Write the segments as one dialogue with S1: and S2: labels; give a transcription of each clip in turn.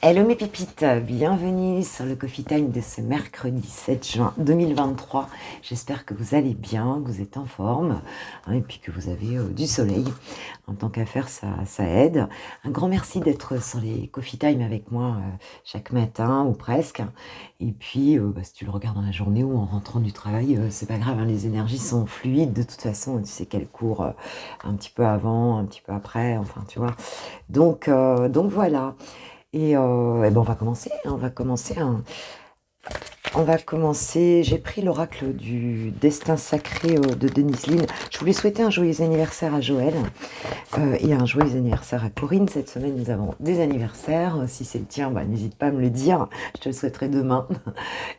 S1: Hello mes pépites, bienvenue sur le Coffee Time de ce mercredi 7 juin 2023. J'espère que vous allez bien, que vous êtes en forme et puis que vous avez du soleil. En tant qu'à faire, ça aide. Un grand merci d'être sur les Coffee Time avec moi chaque matin ou presque. Et puis, si tu le regardes dans la journée ou en rentrant du travail, c'est pas grave, les énergies sont fluides. De toute façon, tu sais qu'elles courent un petit peu avant, un petit peu après, enfin tu vois. Donc voilà. Et ben on va commencer, on va commencer. J'ai pris l'oracle du destin sacré de Denise Lynn. Je voulais souhaiter un joyeux anniversaire à Joël et un joyeux anniversaire à Corinne. Cette semaine, nous avons des anniversaires. Si c'est le tien, n'hésite pas à me le dire. Je te le souhaiterai demain.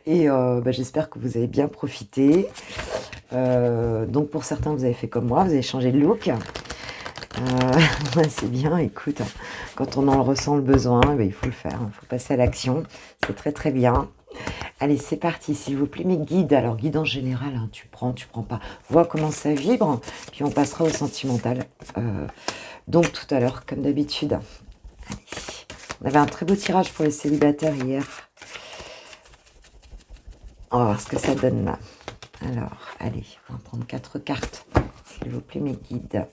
S1: Et j'espère que vous avez bien profité. Donc pour certains, vous avez fait comme moi, vous avez changé de look. C'est bien, écoute, quand on en ressent le besoin, il faut le faire, il faut passer à l'action, c'est très très bien. Allez, c'est parti, s'il vous plaît, mes guides. Alors, guide en général, tu prends pas. Vois comment ça vibre, puis on passera au sentimental. Donc, tout à l'heure, comme d'habitude. Allez, on avait un très beau tirage pour les célibataires hier. On va voir ce que ça donne là. Alors, allez, on va prendre 4 cartes, s'il vous plaît, mes guides.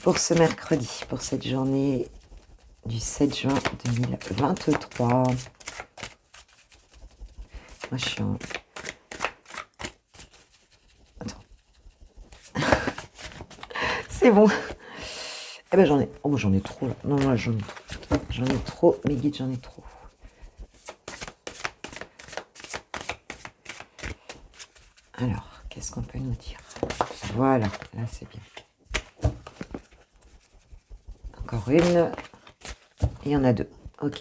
S1: Pour ce mercredi, pour cette journée du 7 juin 2023. Moi, je suis en... Attends. C'est bon. Eh ben, j'en ai... Oh, j'en ai trop, là. Non, moi, j'en ai trop. Mes guides, j'en ai trop. Alors, qu'est-ce qu'on peut nous dire? Voilà, là, c'est bien. Encore une. Il y en a 2. Ok.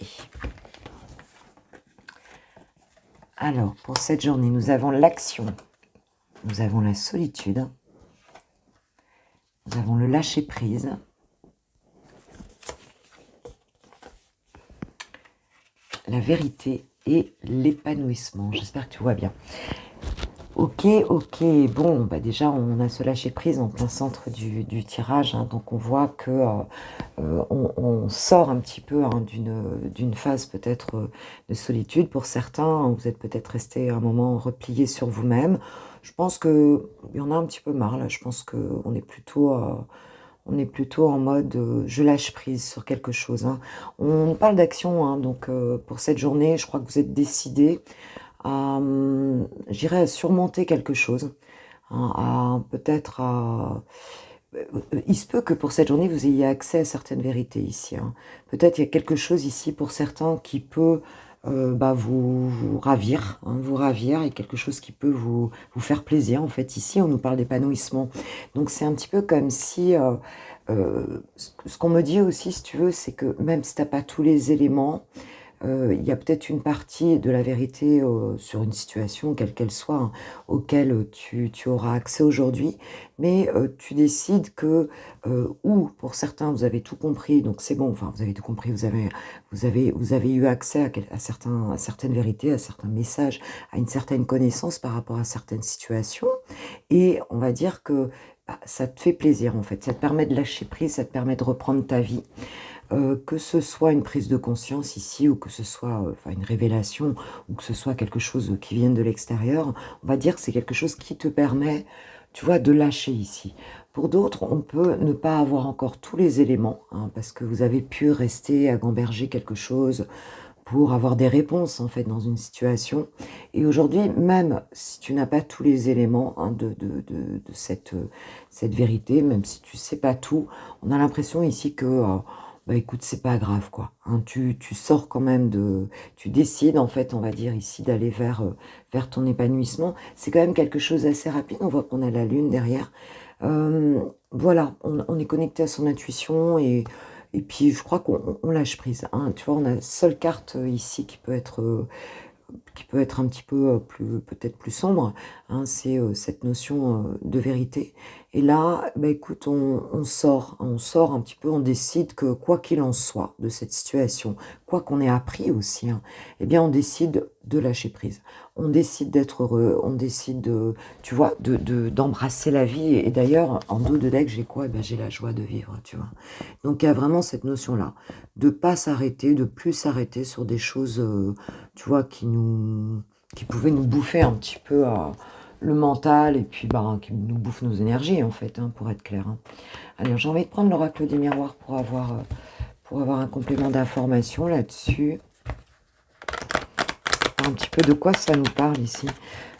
S1: Alors, pour cette journée, nous avons l'action. Nous avons la solitude. Nous avons le lâcher-prise. La vérité et l'épanouissement. J'espère que tu vois bien. Ok. Bon, déjà, on a ce lâcher-prise en plein centre du tirage. Donc, on voit que on sort un petit peu d'une phase peut-être de solitude. Pour certains, vous êtes peut-être resté un moment replié sur vous-même. Je pense qu'il y en a un petit peu marre, là. Je pense qu'on est plutôt... on est plutôt en mode je lâche prise sur quelque chose. On parle d'action, donc pour cette journée, je crois que vous êtes décidés à, j'irais, à surmonter quelque chose, peut-être à... Il se peut que pour cette journée, vous ayez accès à certaines vérités ici. Peut-être il y a quelque chose ici pour certains qui peut vous ravir, vous ravir, et quelque chose qui peut vous faire plaisir. En fait, ici, on nous parle d'épanouissement. Donc, c'est un petit peu comme si... ce qu'on me dit aussi, si tu veux, c'est que même si tu n'as pas tous les éléments, il y a peut-être une partie de la vérité sur une situation, quelle qu'elle soit, auquel tu auras accès aujourd'hui, mais tu décides que, ou pour certains, vous avez tout compris, donc c'est bon, enfin, vous avez tout compris, vous avez eu accès à certaines vérités, à certains messages, à une certaine connaissance par rapport à certaines situations, et on va dire que ça te fait plaisir, en fait, ça te permet de lâcher prise, ça te permet de reprendre ta vie. Que ce soit une prise de conscience ici, ou que ce soit une révélation, ou que ce soit quelque chose qui vienne de l'extérieur, on va dire que c'est quelque chose qui te permet, tu vois, de lâcher ici. Pour d'autres, on peut ne pas avoir encore tous les éléments, parce que vous avez pu rester à gamberger quelque chose pour avoir des réponses, en fait, dans une situation. Et aujourd'hui, même si tu n'as pas tous les éléments de cette vérité, même si tu sais pas tout, on a l'impression ici que... écoute, c'est pas grave, quoi. Tu sors quand même tu décides, en fait, on va dire ici, d'aller vers ton épanouissement. C'est quand même quelque chose d'assez rapide. On voit qu'on a la lune derrière. Voilà, on est connecté à son intuition et puis je crois qu'on lâche prise. Tu vois, on a la seule carte ici qui peut être un petit peu peut-être plus sombre, c'est cette notion de vérité. Et là, écoute, on sort un petit peu, on décide que quoi qu'il en soit de cette situation, quoi qu'on ait appris aussi, eh bien on décide de lâcher prise. On décide d'être heureux, on décide de, tu vois, d'embrasser la vie. Et d'ailleurs, en dos de deck, j'ai quoi? Eh ben, j'ai la joie de vivre, tu vois. Donc, il y a vraiment cette notion-là, de pas s'arrêter, de plus s'arrêter sur des choses, tu vois, qui pouvaient nous bouffer un petit peu le mental, et puis, bah, qui nous bouffent nos énergies, en fait, hein, pour être clair, hein. Alors, j'ai envie de prendre l'oracle des miroirs pour avoir un complément d'information là-dessus. Un petit peu de quoi ça nous parle ici.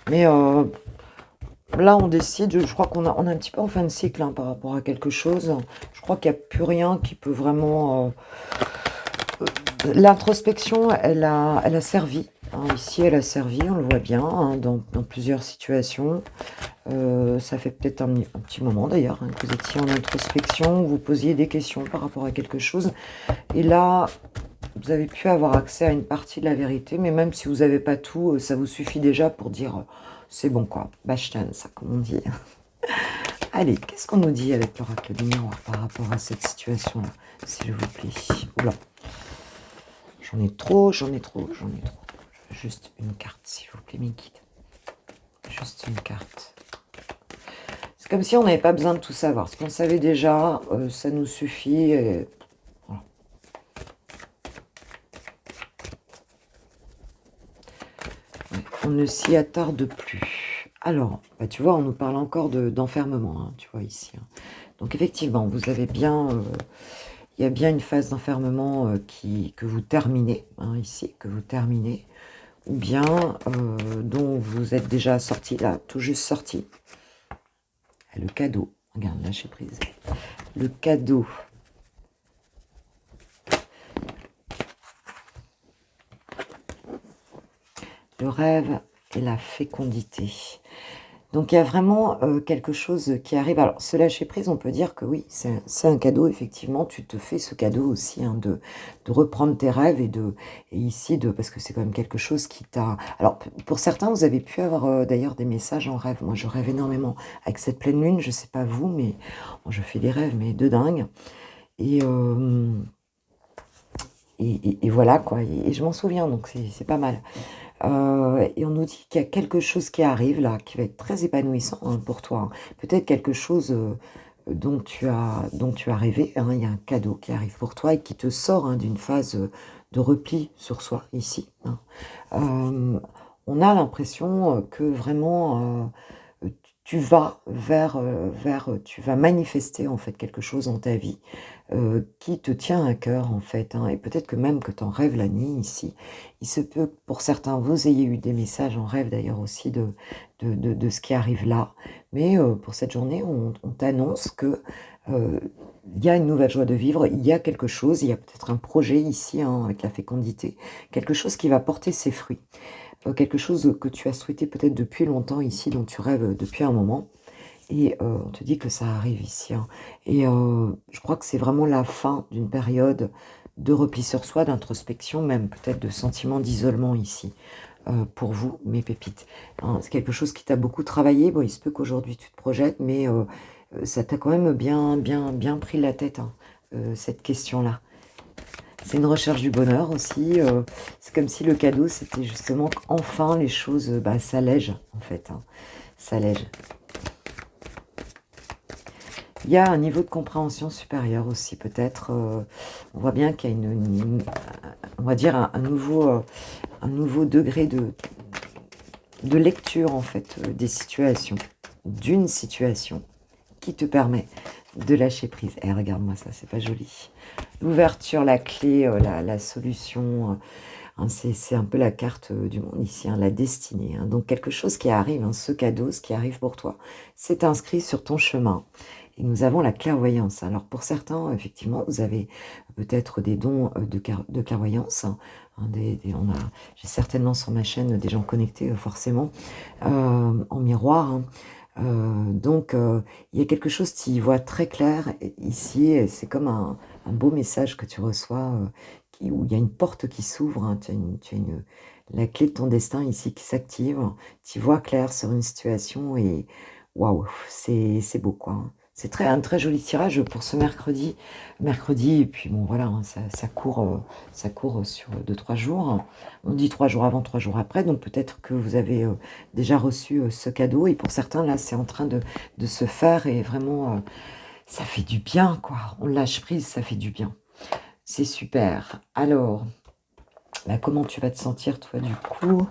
S1: Mais là, on décide, je crois qu'on on est un petit peu en fin de cycle, hein, par rapport à quelque chose. Je crois qu'il n'y a plus rien qui peut vraiment... L'introspection, elle a servi. Hein, ici, elle a servi, on le voit bien, hein, dans plusieurs situations. Ça fait peut-être un petit moment d'ailleurs, hein, que vous étiez en introspection, vous posiez des questions par rapport à quelque chose. Et là, vous avez pu avoir accès à une partie de la vérité, mais même si vous n'avez pas tout, ça vous suffit déjà pour dire c'est bon quoi, bashtan, ça comme on dit. Allez, qu'est-ce qu'on nous dit avec l'oracle du miroir par rapport à cette situation-là, s'il vous plaît? Oula, j'en ai trop. Juste une carte, s'il vous plaît, mes guides. Juste une carte. C'est comme si on n'avait pas besoin de tout savoir. Ce qu'on savait déjà, ça nous suffit. Voilà. Ouais, on ne s'y attarde plus. Alors, bah, tu vois, on nous parle encore d'enfermement, hein, tu vois, ici. Hein. Donc, effectivement, vous avez bien... il y a bien une phase d'enfermement que vous terminez, hein, ici, que vous terminez. Ou bien dont vous êtes déjà sorti, là, tout juste sorti. Le cadeau, regarde, lâcher prise. Le cadeau. Le rêve et la fécondité. Donc, il y a vraiment quelque chose qui arrive. Alors, ce lâcher prise, on peut dire que oui, c'est un cadeau, effectivement. Tu te fais ce cadeau aussi, hein, de reprendre tes rêves et ici, parce que c'est quand même quelque chose qui t'a... Alors, pour certains, vous avez pu avoir d'ailleurs des messages en rêve. Moi, je rêve énormément avec cette pleine lune. Je sais pas vous, mais bon, je fais des rêves, mais de dingue. Et voilà, quoi. Et je m'en souviens, donc c'est pas mal. Et on nous dit qu'il y a quelque chose qui arrive là, qui va être très épanouissant, hein, pour toi. Hein. Peut-être quelque chose dont tu as rêvé. Hein. Il y a un cadeau qui arrive pour toi et qui te sort, hein, d'une phase de repli sur soi ici. Hein. On a l'impression que vraiment tu vas tu vas manifester en fait quelque chose dans ta vie qui te tient à cœur en fait, hein, et peut-être que même que tu en rêves la nuit ici. Il se peut que pour certains, vous ayez eu des messages en rêve d'ailleurs aussi de ce qui arrive là. Mais pour cette journée, on t'annonce que il y a une nouvelle joie de vivre, il y a quelque chose, il y a peut-être un projet ici, hein, avec la fécondité, quelque chose qui va porter ses fruits. Quelque chose que tu as souhaité peut-être depuis longtemps ici, dont tu rêves depuis un moment. Et on te dit que ça arrive ici. Hein. Et je crois que c'est vraiment la fin d'une période de repli sur soi, d'introspection, même peut-être de sentiment d'isolement ici, pour vous, mes pépites. Hein, c'est quelque chose qui t'a beaucoup travaillé. Bon, il se peut qu'aujourd'hui tu te projettes, mais ça t'a quand même bien pris la tête, hein, cette question-là. C'est une recherche du bonheur aussi. C'est comme si le cadeau, c'était justement qu'enfin les choses s'allègent, en fait. Hein, s'allègent. Il y a un niveau de compréhension supérieur aussi, peut-être. On voit bien qu'il y a on va dire un nouveau degré de lecture, en fait, des situations, d'une situation qui te permet de lâcher prise. Eh, regarde-moi ça, c'est pas joli. L'ouverture, la clé, la solution, hein, c'est un peu la carte du monde ici, hein, la destinée. Hein. Donc quelque chose qui arrive, hein, ce cadeau, ce qui arrive pour toi, c'est inscrit sur ton chemin. Et nous avons la clairvoyance. Alors pour certains, effectivement, vous avez peut-être des dons de clairvoyance. Hein, j'ai certainement sur ma chaîne des gens connectés, forcément, en miroir. Hein. Donc, il y a quelque chose, tu y vois très clair ici. C'est comme un beau message que tu reçois, où il y a une porte qui s'ouvre. Hein, la clé de ton destin ici qui s'active. Tu vois clair sur une situation et waouh, c'est beau quoi. Hein. C'est un très joli tirage pour ce mercredi. Mercredi, et puis bon, voilà, hein, ça court sur 2-3 jours. On dit 3 jours avant, 3 jours après, donc peut-être que vous avez déjà reçu ce cadeau. Et pour certains, là, c'est en train de se faire et vraiment, ça fait du bien, quoi. On lâche prise, ça fait du bien. C'est super. Alors, bah, comment tu vas te sentir, toi, du coup,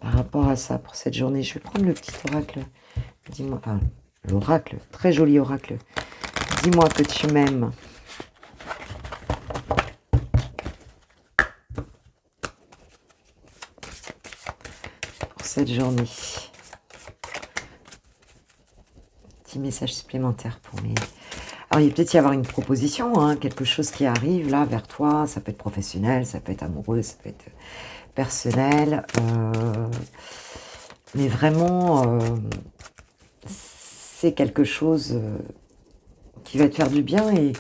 S1: par rapport à ça, pour cette journée? Je vais prendre le petit oracle. Dis-moi, enfin, l'oracle, très joli oracle. Dis-moi que tu m'aimes. Pour cette journée. Petit message supplémentaire pour mes... Alors, il peut peut-être y avoir une proposition, hein, quelque chose qui arrive là vers toi. Ça peut être professionnel, ça peut être amoureux, ça peut être personnel. Mais vraiment, c'est quelque chose qui va te faire du bien et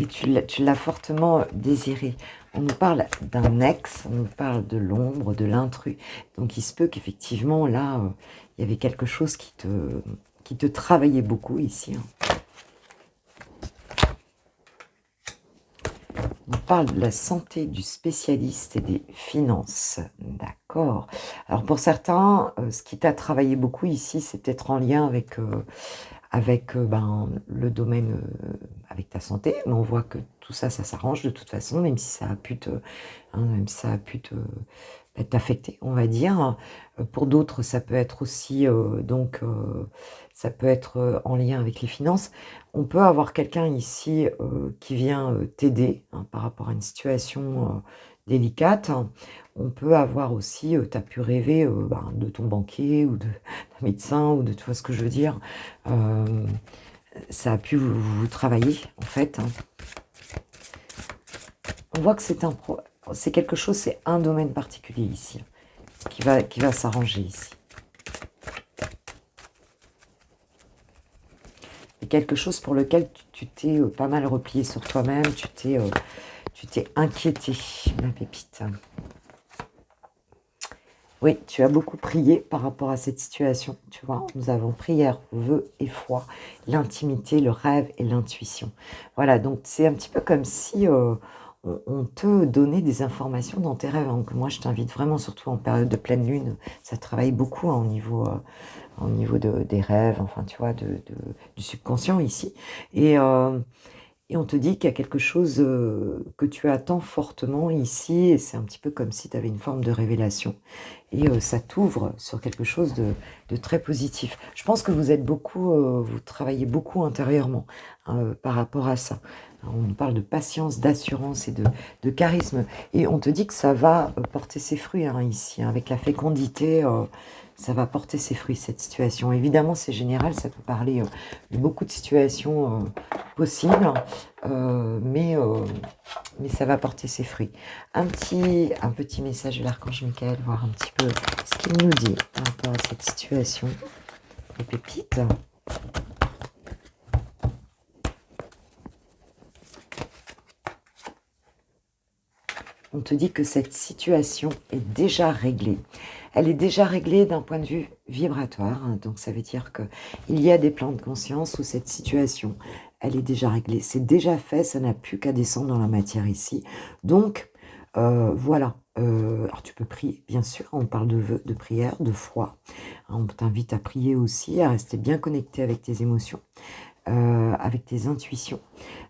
S1: tu l'as fortement désiré. On nous parle d'un ex, on nous parle de l'ombre, de l'intrus. Donc il se peut qu'effectivement, là, il y avait quelque chose qui te travaillait beaucoup ici. Hein. On parle de la santé du spécialiste et des finances. D'accord. Alors pour certains, ce qui t'a travaillé beaucoup ici, c'est peut-être en lien avec le domaine, avec ta santé, mais on voit que tout ça, ça s'arrange de toute façon, même si ça a pu t'affecter, on va dire. Pour d'autres, ça peut être aussi, ça peut être en lien avec les finances. On peut avoir quelqu'un ici qui vient t'aider hein, par rapport à une situation délicate. On peut avoir aussi, tu as pu rêver de ton banquier ou de ton médecin ou de tu vois ce que je veux dire. Ça a pu vous travailler en fait. Hein. On voit que c'est quelque chose, c'est un domaine particulier ici qui va s'arranger ici. Et quelque chose pour lequel tu t'es pas mal replié sur toi-même, tu t'es inquiété, ma pépite. Oui, tu as beaucoup prié par rapport à cette situation, tu vois. Nous avons prière, vœu et foi, l'intimité, le rêve et l'intuition. Voilà, donc c'est un petit peu comme si on te donnait des informations dans tes rêves. Donc moi, je t'invite vraiment, surtout en période de pleine lune, ça travaille beaucoup hein, au niveau des rêves, enfin, tu vois, du subconscient ici. Et on te dit qu'il y a quelque chose que tu attends fortement ici, et c'est un petit peu comme si tu avais une forme de révélation. Et ça t'ouvre sur quelque chose de très positif. Je pense que vous êtes beaucoup, vous travaillez beaucoup intérieurement hein, par rapport à ça. On nous parle de patience, d'assurance et de charisme. Et on te dit que ça va porter ses fruits hein, ici, hein, avec la fécondité. Ça va porter ses fruits, cette situation. Évidemment, c'est général, ça peut parler de beaucoup de situations possibles, mais ça va porter ses fruits. Un petit message de l'archange Michael, voir un petit peu ce qu'il nous dit par rapport à cette situation. Les pépites. On te dit que cette situation est déjà réglée. Elle est déjà réglée d'un point de vue vibratoire. Hein, donc ça veut dire qu'il y a des plans de conscience où cette situation, elle est déjà réglée. C'est déjà fait, ça n'a plus qu'à descendre dans la matière ici. Donc, voilà. Alors tu peux prier, bien sûr. On parle de vœux, de prière, de foi. On t'invite à prier aussi, à rester bien connecté avec tes émotions. Avec tes intuitions.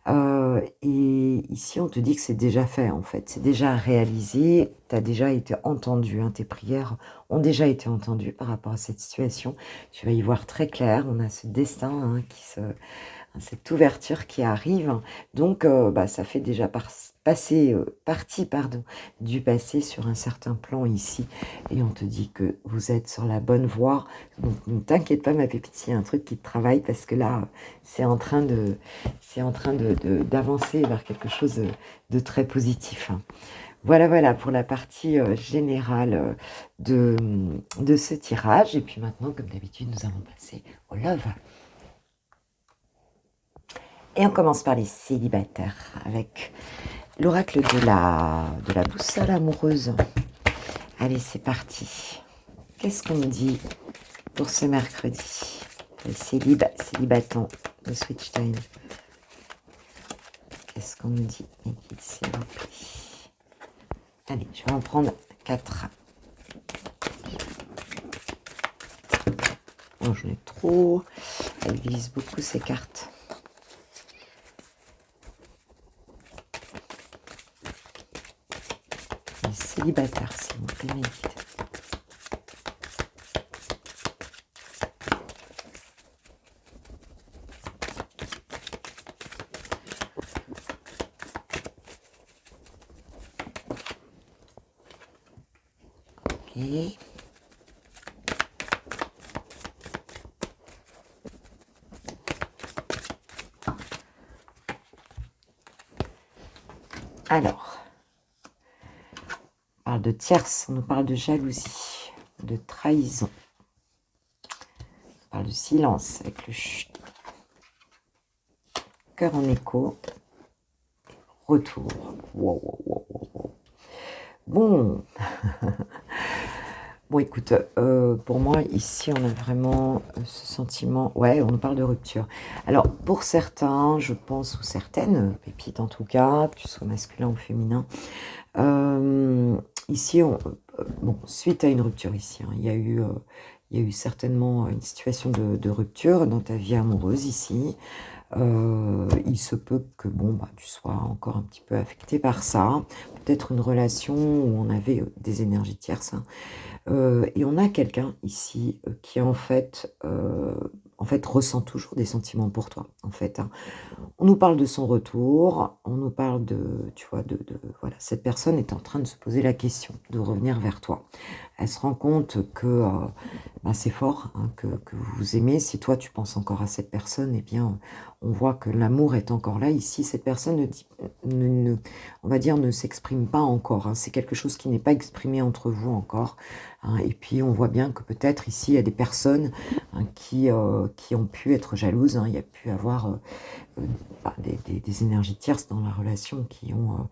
S1: Et ici, on te dit que c'est déjà fait, en fait. C'est déjà réalisé. Tu as déjà été entendu. Hein, tes prières ont déjà été entendues par rapport à cette situation. Tu vas y voir très clair. On a ce destin hein, cette ouverture qui arrive. Donc, ça fait déjà partie du passé sur un certain plan ici. Et on te dit que vous êtes sur la bonne voie. Donc, ne t'inquiète pas, ma pépite, s'il y a un truc qui te travaille, parce que là, c'est en train d'avancer vers quelque chose de très positif. Voilà pour la partie générale de ce tirage. Et puis maintenant, comme d'habitude, nous allons passer au love. Et on commence par les célibataires avec l'oracle de la boussole amoureuse. Allez, c'est parti. Qu'est-ce qu'on nous dit pour ce mercredi? Les célibatants le switch time. Qu'est-ce qu'on me dit, mes guides, s'il vous plaît? Allez, je vais en prendre 4. Oh, j'en ai trop. Elles visent beaucoup ces cartes. Les célibataires, s'il vous plaît, mes guides. Ok. Alors, on parle de tierce, on nous parle de jalousie, de trahison. On parle de silence avec le chut. Cœur en écho. Retour. Wow, wow, wow, wow. Bon. Bon, écoute, pour moi, ici, on a vraiment ce sentiment... Ouais, on nous parle de rupture. Alors, pour certains, je pense, ou certaines, pépites en tout cas, que tu sois masculin ou féminin, ici, bon, suite à une rupture ici, hein, il y a eu certainement une situation de rupture dans ta vie amoureuse ici. Il se peut que bon, bah, tu sois encore un petit peu affecté par ça. Peut-être une relation où on avait des énergies tierces, hein. Et on a quelqu'un ici qui en fait ressent toujours des sentiments pour toi, en fait, hein. On nous parle de son retour, on nous parle tu vois, voilà, cette personne est en train de se poser la question, de revenir vers toi. Elle se rend compte que bah, c'est fort, hein, que vous vous aimez. Si toi, tu penses encore à cette personne, eh bien, on voit que l'amour est encore là. Ici, cette personne on va dire, ne s'exprime pas encore, hein. C'est quelque chose qui n'est pas exprimé entre vous encore, hein. Et puis, on voit bien que peut-être ici, il y a des personnes, hein, qui ont pu être jalouses, hein. Il y a pu avoir bah, des énergies tierces dans la relation qui ont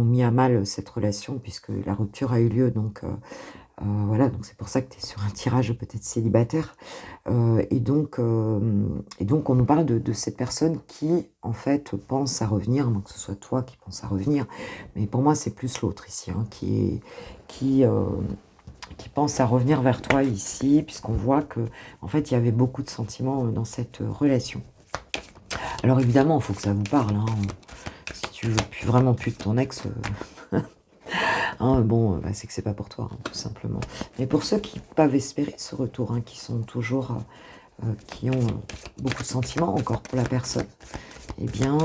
S1: mis à mal cette relation puisque la rupture a eu lieu. Donc, voilà, donc c'est pour ça que tu es sur un tirage peut-être célibataire. Et donc, on nous parle de cette personne qui, en fait, pense à revenir, donc que ce soit toi qui pense à revenir, mais pour moi, c'est plus l'autre ici, hein, qui pense à revenir vers toi ici, puisqu'on voit que, en fait, il y avait beaucoup de sentiments dans cette relation. Alors évidemment, il faut que ça vous parle, hein. Si tu veux vraiment plus de ton ex, hein, bon, bah, c'est que c'est pas pour toi, hein, tout simplement. Mais pour ceux qui peuvent espérer ce retour, hein, qui sont toujours, qui ont beaucoup de sentiments encore pour la personne, eh bien,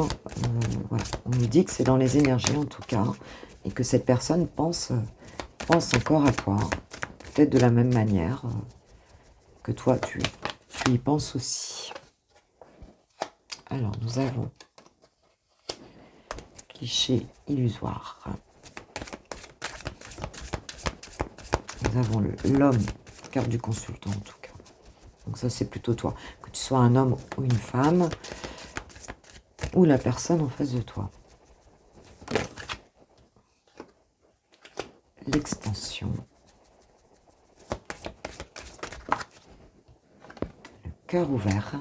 S1: voilà, on nous dit que c'est dans les énergies en tout cas, et que cette personne pense encore à toi, peut-être de la même manière que toi, tu y penses aussi. Alors, nous avons cliché illusoire. Nous avons l'homme, carte du consultant en tout cas. Donc ça, c'est plutôt toi. Que tu sois un homme ou une femme, ou la personne en face de toi. L'extension. Le cœur ouvert.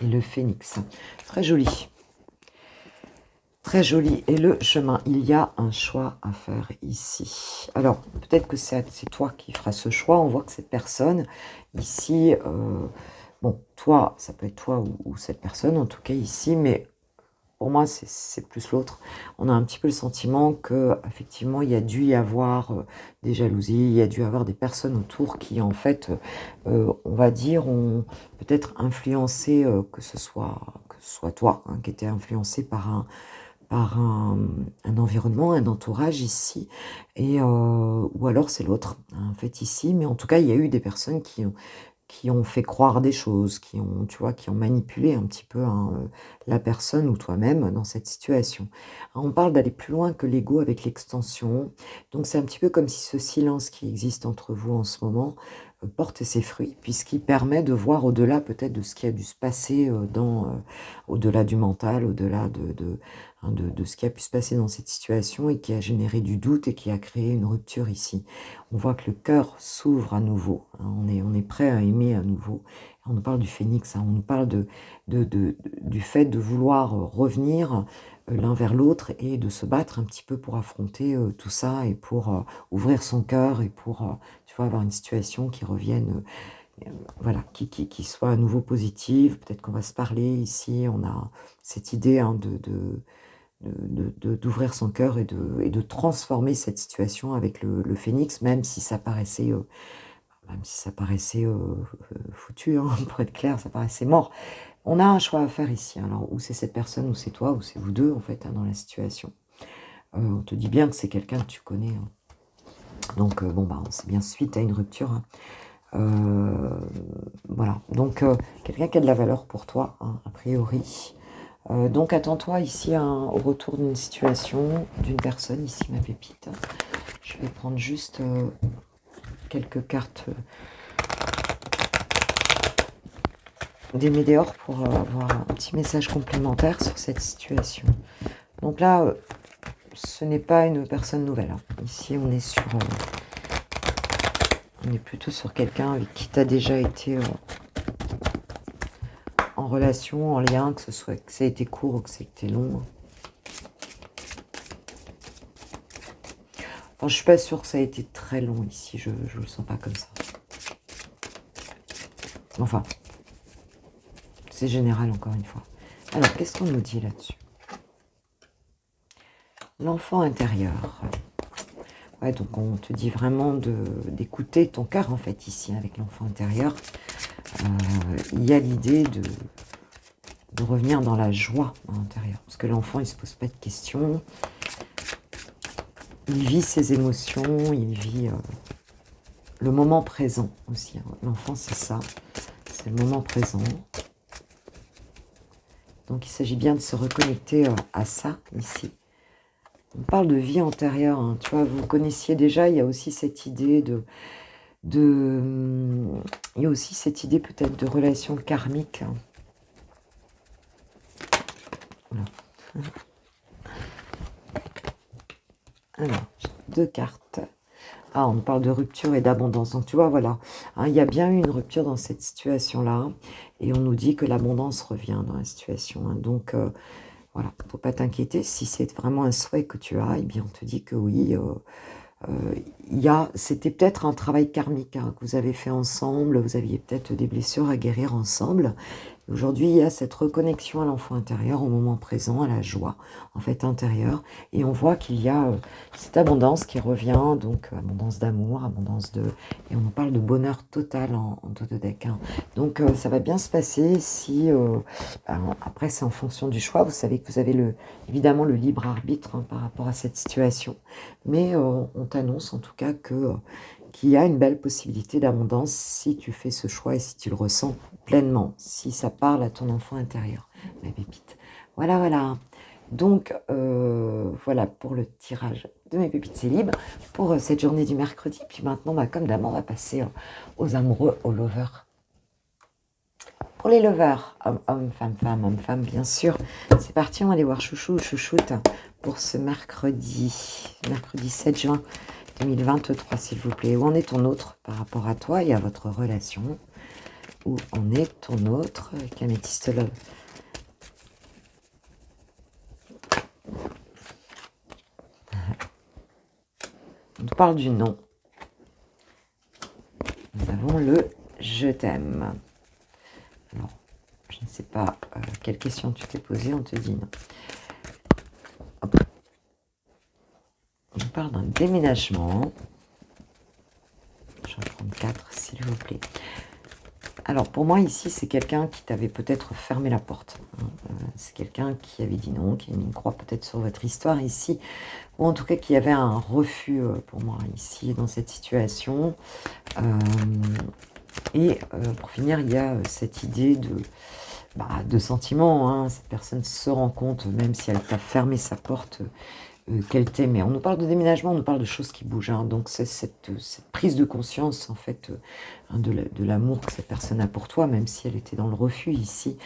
S1: Et le phénix. Très joli. Très joli. Et le chemin. Il y a un choix à faire ici. Alors, peut-être que c'est toi qui feras ce choix. On voit que cette personne, ici, bon, toi, ça peut être toi ou cette personne, en tout cas ici, mais pour moi, c'est plus l'autre. On a un petit peu le sentiment que effectivement, il y a dû y avoir des jalousies, il y a dû y avoir des personnes autour qui, en fait, on va dire, ont peut-être influencé, que ce soit toi, hein, qui était influencé par un environnement, un entourage ici, et ou alors c'est l'autre, hein, en fait, ici. Mais en tout cas, il y a eu des personnes qui ont fait croire des choses, qui ont, tu vois, qui ont manipulé un petit peu, hein, la personne ou toi-même dans cette situation. On parle d'aller plus loin que l'ego avec l'extension. Donc c'est un petit peu comme si ce silence qui existe entre vous en ce moment, porte ses fruits, puisqu'il permet de voir au-delà peut-être de ce qui a dû se passer au-delà du mental, au-delà de ce qui a pu se passer dans cette situation et qui a généré du doute et qui a créé une rupture ici. On voit que le cœur s'ouvre à nouveau, hein, on est prêt à aimer à nouveau. On nous parle du phénix, hein, on nous parle du fait de vouloir revenir l'un vers l'autre et de se battre un petit peu pour affronter tout ça et pour ouvrir son cœur et pour tu vois, avoir une situation qui revienne, voilà, qui soit à nouveau positive. Peut-être qu'on va se parler ici, on a cette idée hein, d'ouvrir son cœur et de transformer cette situation avec le phénix, même si ça paraissait foutu, hein, pour être clair, ça paraissait mort. On a un choix à faire ici, hein. Alors ou c'est cette personne, ou c'est toi, ou c'est vous deux en fait, hein, dans la situation. On te dit bien que c'est quelqu'un que tu connais, hein. Donc bon bah c'est bien suite à une rupture, hein. Voilà, donc quelqu'un qui a de la valeur pour toi, hein, a priori. Donc attends-toi ici au retour d'une situation, d'une personne, ici ma pépite. Je vais prendre juste quelques cartes des météores pour avoir un petit message complémentaire sur cette situation. Donc là, ce n'est pas une personne nouvelle, hein. Ici, on est on est plutôt sur quelqu'un avec qui tu as déjà été en relation, en lien, que ça a été court ou que c'était long. Enfin, je suis pas sûre que ça a été très long ici, je le sens pas comme ça. Enfin, c'est général encore une fois. Alors, qu'est-ce qu'on nous dit là-dessus? L'enfant intérieur. Ouais, donc on te dit vraiment d'écouter ton cœur en fait ici avec l'enfant intérieur. Il y a l'idée de revenir dans la joie à l'intérieur. Parce que l'enfant, il ne se pose pas de questions. Il vit ses émotions, il vit le moment présent aussi, hein. L'enfant, c'est ça. C'est le moment présent. Donc, il s'agit bien de se reconnecter à ça, ici. On parle de vie antérieure, hein. Tu vois, vous connaissiez déjà, il y a aussi cette idée il y a aussi cette idée peut-être de relation karmique, hein. Voilà. Alors, deux cartes. Ah, on parle de rupture et d'abondance. Donc, tu vois, voilà. Hein, il y a bien eu une rupture dans cette situation-là. Et on nous dit que l'abondance revient dans la situation, hein. Donc, voilà, il ne faut pas t'inquiéter. Si c'est vraiment un souhait que tu as, eh bien, on te dit que oui. C'était peut-être un travail karmique, hein, que vous avez fait ensemble. Vous aviez peut-être des blessures à guérir ensemble. Aujourd'hui, il y a cette reconnexion à l'enfant intérieur, au moment présent, à la joie, en fait, intérieure. Et on voit qu'il y a cette abondance qui revient, donc abondance d'amour, Et on nous parle de bonheur total en Totodec, hein. Donc, ça va bien se passer si... après, c'est en fonction du choix. Vous savez que vous avez évidemment le libre arbitre, hein, par rapport à cette situation. Mais on t'annonce en tout cas qu'il y a une belle possibilité d'abondance si tu fais ce choix et si tu le ressens pleinement, si ça parle à ton enfant intérieur, ma pépite. Voilà, voilà. Donc, voilà pour le tirage de mes pépites, c'est libre pour cette journée du mercredi. Puis maintenant, comme d'hab, on va passer aux amoureux, aux lovers. Pour les lovers, homme, femme, bien sûr. C'est parti, on va aller voir chouchou ou chouchoute pour ce mercredi 7 juin 2023, s'il vous plaît. Où en est ton autre par rapport à toi et à votre relation? Où en est ton autre avec Améthyste Love? On nous parle du non. Nous avons le je t'aime. Alors, je ne sais pas quelle question tu t'es posée, on te dit non. Hop. On nous parle d'un déménagement. Je vais prendre 4, s'il vous plaît. Alors, pour moi, ici, c'est quelqu'un qui t'avait peut-être fermé la porte, hein. C'est quelqu'un qui avait dit non, qui a mis une croix peut-être sur votre histoire ici, ou en tout cas qui avait un refus pour moi ici, dans cette situation. Pour finir, il y a cette idée de sentiment, hein. Cette personne se rend compte, même si elle t'a fermé sa porte, quel thème. Mais on nous parle de déménagement, on nous parle de choses qui bougent. Hein. Donc c'est cette prise de conscience, en fait, hein, de l'amour que cette personne a pour toi, même si elle était dans le refus ici,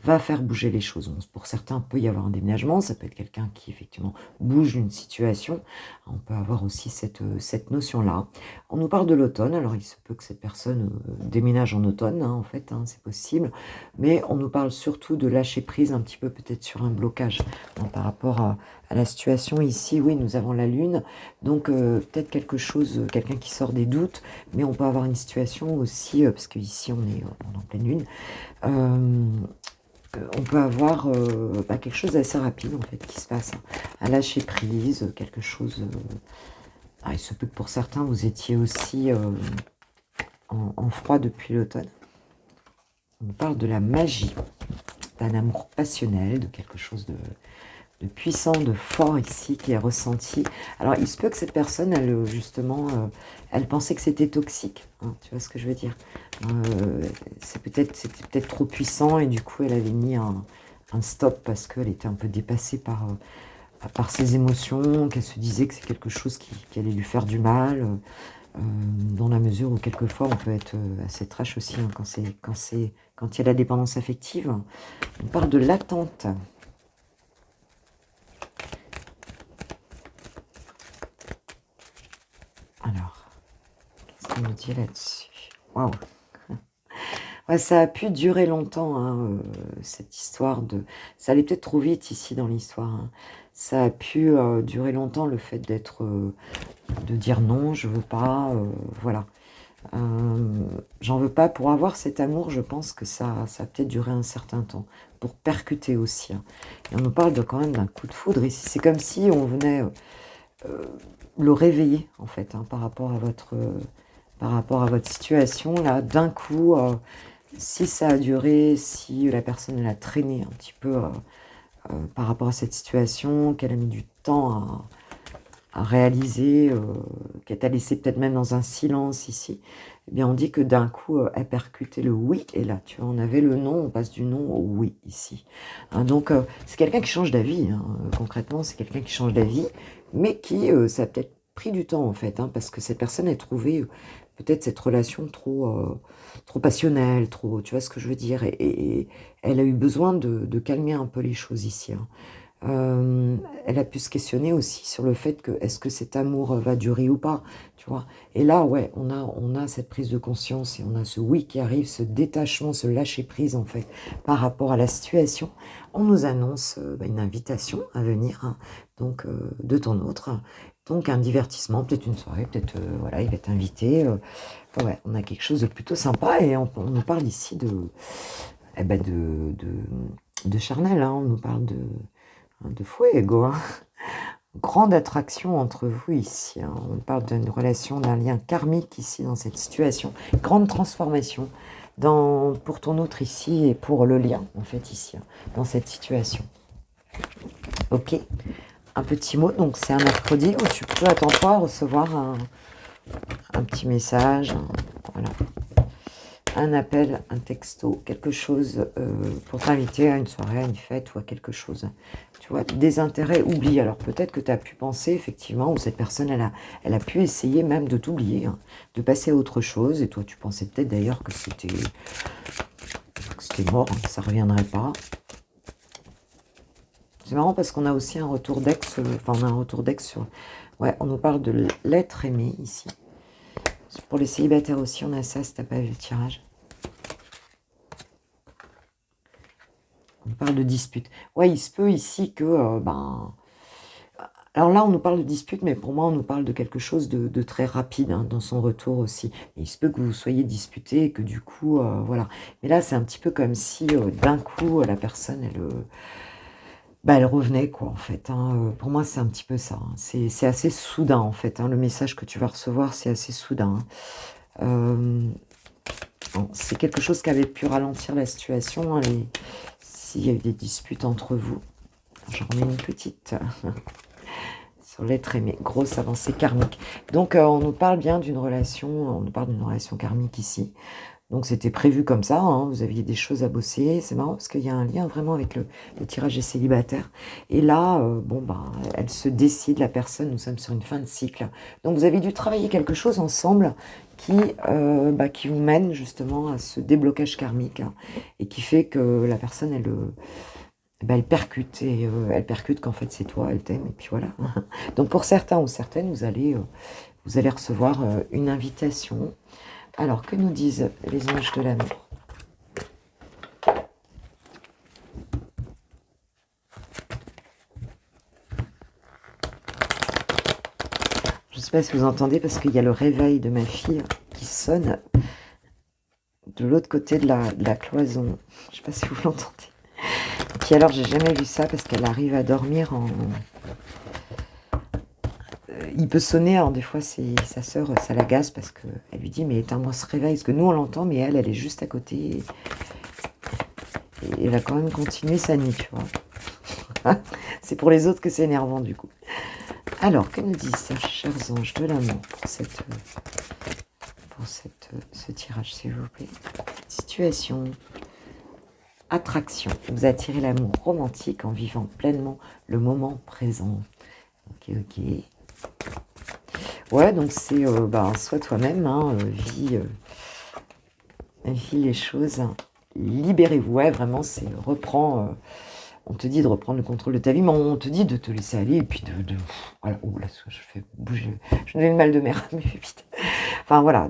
S1: va faire bouger les choses. Bon, pour certains, il peut y avoir un déménagement. Ça peut être quelqu'un qui, effectivement, bouge d'une situation. On peut avoir aussi cette notion-là. On nous parle de l'automne. Alors, il se peut que cette personne déménage en automne, hein, en fait, hein, c'est possible. Mais on nous parle surtout de lâcher prise un petit peu, peut-être sur un blocage, hein, par rapport à la situation ici. Oui, nous avons la lune, donc peut-être quelque chose, quelqu'un qui sort des doutes, mais on peut avoir une situation aussi, parce qu'ici on est en pleine lune, on peut avoir quelque chose d'assez rapide en fait qui se passe, hein, à lâcher prise, quelque chose. Il se peut que pour certains vous étiez aussi en froid depuis l'automne. On parle de la magie, d'un amour passionnel, de quelque chose de puissant, de fort ici, qui est ressenti. Alors, il se peut que cette personne, elle, justement, elle pensait que c'était toxique. Hein, tu vois ce que je veux dire? C'était peut-être trop puissant et du coup, elle avait mis un stop parce qu'elle était un peu dépassée par ses émotions, qu'elle se disait que c'est quelque chose qui allait lui faire du mal, dans la mesure où quelquefois, on peut être assez trash aussi, hein, quand il y a la dépendance affective. On parle de l'attente. Alors, qu'est-ce qu'on nous dit là-dessus? Waouh! Ouais, ça a pu durer longtemps, hein, cette histoire de... Ça allait peut-être trop vite ici dans l'histoire. Hein. Ça a pu durer longtemps, le fait d'être... de dire non, je veux pas, voilà. J'en veux pas. Pour avoir cet amour, je pense que ça a peut-être duré un certain temps. Pour percuter aussi. Hein. Et on nous parle quand même d'un coup de foudre ici. C'est comme si on venait... le réveiller en fait, hein, par rapport à votre situation là, d'un coup, si ça a duré, si la personne elle a traîné un petit peu par rapport à cette situation, qu'elle a mis du temps à réaliser, qu'elle t'a laissé peut-être même dans un silence ici, eh bien on dit que d'un coup elle percutait le oui, et là tu vois, on avait le non, on passe du non au oui ici. Hein, donc c'est quelqu'un qui change d'avis, hein, concrètement c'est quelqu'un qui change d'avis, mais qui, ça a peut-être pris du temps en fait, hein, parce que cette personne a trouvé peut-être cette relation trop passionnelle, trop, tu vois ce que je veux dire, et elle a eu besoin de calmer un peu les choses ici. Hein. Elle a pu se questionner aussi sur le fait que est-ce que cet amour va durer ou pas, tu vois. Et là, ouais, on a cette prise de conscience et on a ce oui qui arrive, ce détachement, ce lâcher prise en fait par rapport à la situation. On nous annonce une invitation à venir, hein, donc de ton autre. Donc un divertissement, peut-être une soirée, peut-être voilà, il va t'inviter. Ouais, on a quelque chose de plutôt sympa et on nous parle ici de charnel, hein, on nous parle de fuego, hein. Grande attraction entre vous ici. Hein. On parle d'une relation, d'un lien karmique ici dans cette situation. Grande transformation pour ton autre ici et pour le lien en fait ici, hein, dans cette situation. Ok. Un petit mot, donc c'est un mercredi où tu peux attends-toi recevoir un petit message, voilà. Un appel, un texto, quelque chose pour t'inviter à une soirée, à une fête ou à quelque chose. Tu vois, des intérêts oubliés. Alors peut-être que tu as pu penser effectivement, ou cette personne, elle a pu essayer même de t'oublier, hein, de passer à autre chose. Et toi, tu pensais peut-être d'ailleurs que c'était mort, hein, que ça ne reviendrait pas. C'est marrant parce qu'on a aussi un retour d'ex, on a un retour d'ex sur... Ouais, on nous parle de l'être aimé ici. Pour les célibataires aussi, on a ça, si tu n'as pas vu le tirage. On parle de dispute. Ouais, il se peut ici que... alors là, on nous parle de dispute, mais pour moi, on nous parle de quelque chose de très rapide, hein, dans son retour aussi. Et il se peut que vous soyez disputé et que du coup, voilà. Mais là, c'est un petit peu comme si, d'un coup, la personne, elle revenait, quoi, en fait. Hein. Pour moi, c'est un petit peu ça. Hein. C'est assez soudain, en fait. Hein. Le message que tu vas recevoir, c'est assez soudain. Hein. Bon, c'est quelque chose qui avait pu ralentir la situation. Hein, s'il y a eu des disputes entre vous. J'en remets une petite sur l'être aimé. Grosse avancée karmique. Donc, on nous parle bien d'une relation. On nous parle d'une relation karmique ici. Donc c'était prévu comme ça, hein, vous aviez des choses à bosser. C'est marrant parce qu'il y a un lien vraiment avec le tirage des célibataires. Et là, bon, bah, elle se décide, la personne, nous sommes sur une fin de cycle. Donc vous avez dû travailler quelque chose ensemble qui vous mène justement à ce déblocage karmique, hein, et qui fait que la personne, elle percute, et elle percute qu'en fait c'est toi, elle t'aime, et puis voilà. Donc pour certains ou certaines, vous allez recevoir une invitation. Alors, que nous disent les anges de l'amour? Je ne sais pas si vous entendez, parce qu'il y a le réveil de ma fille qui sonne de l'autre côté de la cloison. Je ne sais pas si vous l'entendez. Et puis alors, j'ai jamais vu ça, parce qu'elle arrive à dormir en... il peut sonner, alors des fois, sa sœur, ça l'agace, parce qu'elle lui dit, mais éteins-moi ce réveil, parce que nous, on l'entend, mais elle est juste à côté, et elle va quand même continuer sa nuit, tu vois. C'est pour les autres que c'est énervant, du coup. Alors, que nous disent ces chers anges de l'amour pour ce tirage, s'il vous plaît? Situation, attraction. Vous attirez l'amour romantique en vivant pleinement le moment présent. Ok, ok. Ouais, donc c'est sois toi-même, hein, vis les choses. Libérez-vous, ouais, vraiment, c'est reprends... on te dit de reprendre le contrôle de ta vie, mais on te dit de te laisser aller, et puis voilà, oh là, je fais bouger, je me fais le mal de mer, mais vite. Enfin voilà,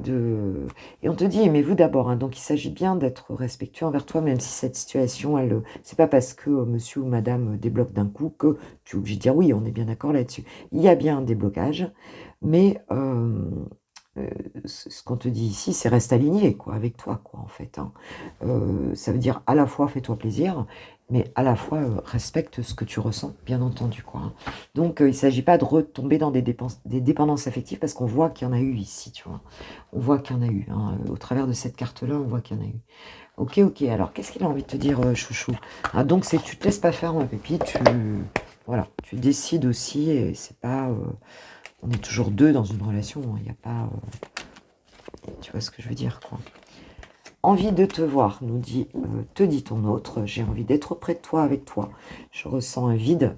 S1: et on te dit, aimez-vous d'abord, hein, donc il s'agit bien d'être respectueux envers toi, même si cette situation, c'est pas parce que monsieur ou madame débloque d'un coup que tu es obligé de dire oui, on est bien d'accord là-dessus. Il y a bien un déblocage, mais ce qu'on te dit ici, c'est reste aligné, quoi, avec toi, quoi, en fait, hein. Ça veut dire à la fois fais-toi plaisir, mais à la fois respecte ce que tu ressens, bien entendu, quoi, hein. Donc il ne s'agit pas de retomber dans des dépendances affectives, parce qu'on voit qu'il y en a eu ici, tu vois. On voit qu'il y en a eu, hein. Au travers de cette carte-là, on voit qu'il y en a eu. Ok, ok, alors qu'est-ce qu'il a envie de te dire, chouchou? Ah, donc c'est tu te laisses pas faire, ma pépite, voilà, tu décides aussi, et c'est pas... on est toujours deux dans une relation, il n'y a pas... tu vois ce que je veux dire, quoi. Envie de te voir, te dit ton autre. J'ai envie d'être près de toi, avec toi. Je ressens un vide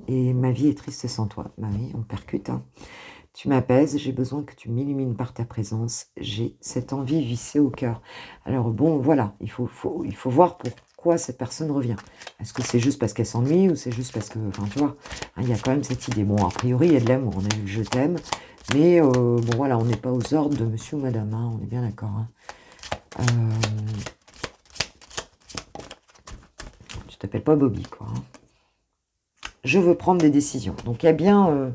S1: et ma vie est triste sans toi. Bah oui, on percute, hein. Tu m'apaises, j'ai besoin que tu m'illumines par ta présence. J'ai cette envie vissée au cœur. Alors bon, voilà, il faut voir pourquoi cette personne revient. Est-ce que c'est juste parce qu'elle s'ennuie, ou c'est juste parce que... Enfin, tu vois, hein, il y a quand même cette idée. Bon, a priori, il y a de l'amour. On a eu le je t'aime. Mais bon, voilà, on n'est pas aux ordres de monsieur ou madame, hein, on est bien d'accord, hein. Tu t'appelles pas Bobby, quoi, hein. Je veux prendre des décisions. Donc il y a bien,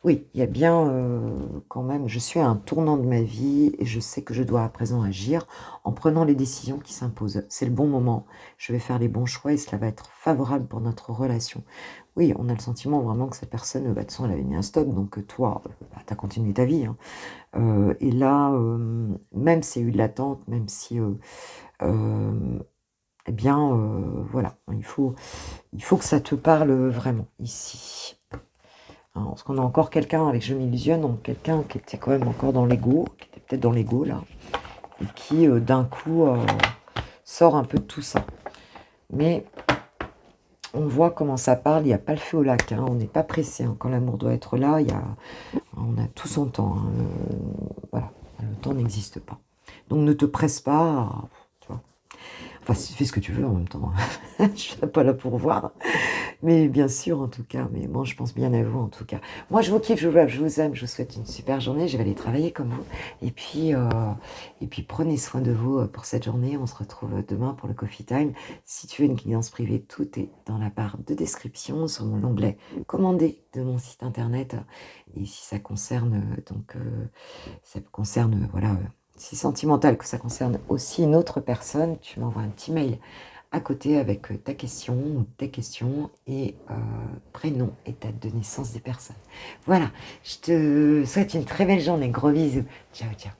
S1: oui, il y a bien quand même, je suis à un tournant de ma vie et je sais que je dois à présent agir en prenant les décisions qui s'imposent. C'est le bon moment, je vais faire les bons choix et cela va être favorable pour notre relation. Oui, on a le sentiment vraiment que cette personne, de toute façon, elle avait mis un stop, donc toi, tu as continué ta vie, hein. Et là, même s'il y a eu de l'attente, même si... eh bien, voilà, il faut que ça te parle vraiment, ici. Hein, parce qu'on a encore quelqu'un, avec je m'illusionne, donc quelqu'un qui était quand même encore dans l'ego, qui était peut-être dans l'ego, là, et qui, d'un coup, sort un peu de tout ça. Mais on voit comment ça parle, il n'y a pas le feu au lac, hein, on n'est pas pressé, hein, quand l'amour doit être là, on a tout son temps, hein, voilà, le temps n'existe pas. Donc ne te presse pas, tu vois. Enfin, fais ce que tu veux en même temps, hein. Je suis pas là pour voir. Mais bien sûr, en tout cas. Mais bon, je pense bien à vous, en tout cas. Moi, je vous kiffe, je vous aime. Je vous souhaite une super journée. Je vais aller travailler comme vous. Et puis prenez soin de vous pour cette journée. On se retrouve demain pour le Coffee Time. Si tu veux une guidance privée, tout est dans la barre de description, sur l'onglet commander de mon site internet. Et si ça concerne, voilà, c'est sentimental, que ça concerne aussi une autre personne, tu m'envoies un petit mail à côté avec ta question ou tes questions et prénom et date de naissance des personnes. Voilà, je te souhaite une très belle journée. Gros bisous. Ciao, ciao.